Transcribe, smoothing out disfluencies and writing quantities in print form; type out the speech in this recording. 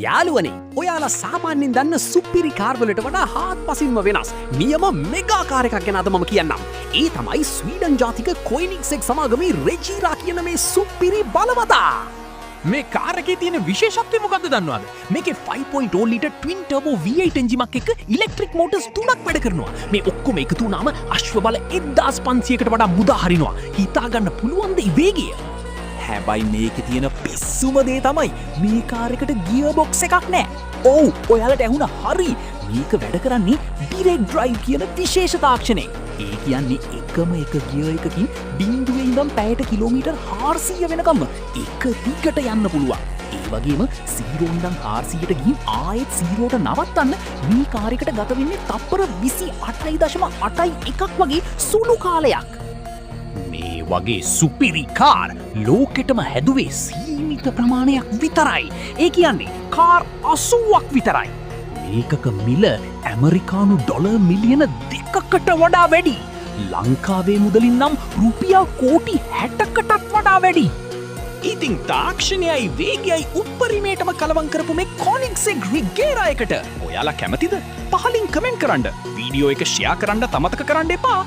යාළුවනේ ඔයාලා සාමාන්‍යයෙන් දන්න සුපිරි කාර් වලට වඩා හාත්පසින්ම වෙනස් නියම මෙගා කාර් එකක් ගැන අද මම කියන්නම්. ඒ තමයි ස්වීඩන් ජාතික කොයිනික්සෙක් සමාගමේ රෙජීරා කියන මේ සුපිරි බලවතා. මේ කාර් එකේ තියෙන විශේෂත්වය මොකද්ද දන්නවද? මේකේ 5.0 ලීටර් ට්වින් ටර්බෝ V8 එන්ජිමක් එක්ක ඉලෙක්ට්‍රික් මෝටර්ස් 3ක් වැඩ කරනවා. මේ ඔක්කොම එකතු වුණාම අශ්ව බල 1500කට වඩා මුදා හරිනවා. හිතා ගන්න පුළුවන් ද වේගය? හැබැයි මේකේ තියෙන පිස්සුම දේ තමයි මේ කාර් එකට ගියර් බොක්ස් එකක් නැහැ. ඔව් ඔයාලට ඇහුණා හරි. මේක වැඩ කරන්නේ ඩිරෙක්ට් ඩ්‍රයිව් කියන විශේෂ තාක්ෂණයෙන්. ඒ කියන්නේ එකම එක ගියර් එකකින් බිංදුවේ ඉඳන් පැයට කිලෝමීටර් 400 වෙනකම් එක දිගට යන්න පුළුවන්. ඒ වගේම 0 ඉඳන් 400ට ගිහින් ආයෙත් 0ට නවත්තන්න මේ කාර් එකට ගත වෙන්නේ තප්පර 28.81ක් වගේ සුළු කාලයක්. මේ වගේ සුපිරි කාර් ලෝකෙටම හැදුවේ සීමිත ප්‍රමාණයක් විතරයි. ඒ කියන්නේ කාර් 80ක් විතරයි. මේකක මිල ඇමරිකානු ඩොලර් මිලියන 2කට වඩා වැඩි. ලංකාවේ මුදලින් නම් රුපියල් කෝටි 60කටත් වඩා වැඩි. ඉතින් තාක්ෂණයයි වේගයයි උප්පරිමේටම කලවම් කරපු මේ කොනික්සෙක් රිගේරා එකට ඔයාලා කැමතිද? පහලින් කමෙන්ට් කරන්න. වීඩියෝ එක ෂෙයා කරන්න තමතක කරන්න එපා.